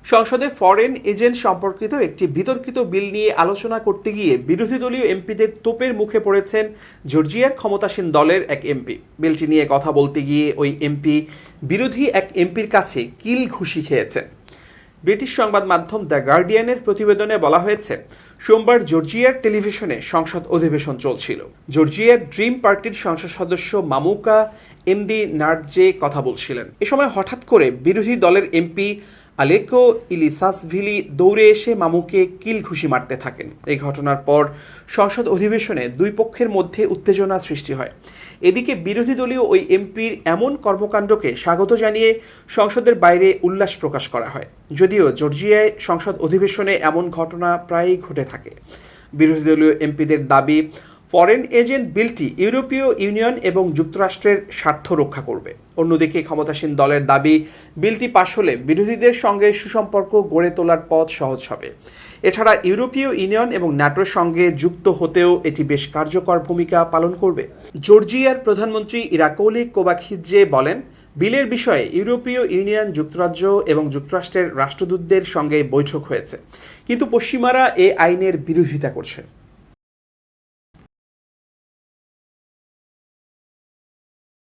সংসদে foreign agent সম্পর্কিত একটি বিতর্কিত বিল নিয়ে আলোচনা করতে গিয়ে বিরোধী দলীয় এমপিদের তোপের মুখে পড়েছেন জর্জিয়ার ক্ষমতাসীন দলের এক এমপি। বিলটি নিয়ে কথা বলতে গিয়ে ওই এমপি বিরোধী এক এমপির কাছে কিল ঘুষি খেয়েছেন। ব্রিটিশ সংবাদ মাধ্যম দ্য গার্ডিয়ানের প্রতিবেদনে বলা হয়েছে, সোমবার জর্জিয়ার টেলিভিশনে সংসদ অধিবেশন চলছিল। জর্জিয়ার ড্রিম পার্টির সংসদ সদস্য মামুকা এমডি নার্জে কথা বলছিলেন। এ সময় হঠাৎ করে বিরোধী দলের এমপি আলেকো ইলিসাসভিলি দৌড়ে এসে মামুকে কিল ঘুষি মারতে থাকেন। এই ঘটনার পর সংসদ অধিবেশনে দুই পক্ষের মধ্যে উত্তেজনা সৃষ্টি হয়। এদিকে বিরোধী দলীয় ওই এমপির এমন কর্মকাণ্ডকে স্বাগত জানিয়ে সংসদের বাইরে উল্লাস প্রকাশ করা হয়। যদিও জর্জিয়ায় সংসদ অধিবেশনে এমন ঘটনা প্রায়ই ঘটে থাকে। বিরোধী দলীয় এমপিদের দাবি, ফরেন এজেন্ট বিলটি ইউরোপীয় ইউনিয়ন এবং যুক্তরাষ্ট্রের স্বার্থ রক্ষা করবে। অন্যদিকে ক্ষমতাসীন দলের দাবি, বিলটি পাশ হলে বিরোধীদের সঙ্গে সুসম্পর্ক গড়ে তোলার পথ সহজ হবে। এছাড়া ইউরোপীয় ইউনিয়ন এবং ন্যাটোর সঙ্গে যুক্ত হতেও এটি বেশ কার্যকর ভূমিকা পালন করবে। জর্জিয়ার প্রধানমন্ত্রী ইরাকৌলি কোবাখিদজে বলেন, বিলের বিষয়ে ইউরোপীয় ইউনিয়ন, যুক্তরাজ্য এবং যুক্তরাষ্ট্রের রাষ্ট্রদূতদের সঙ্গে বৈঠক হয়েছে, কিন্তু পশ্চিমারা এ আইনের বিরোধিতা করছে।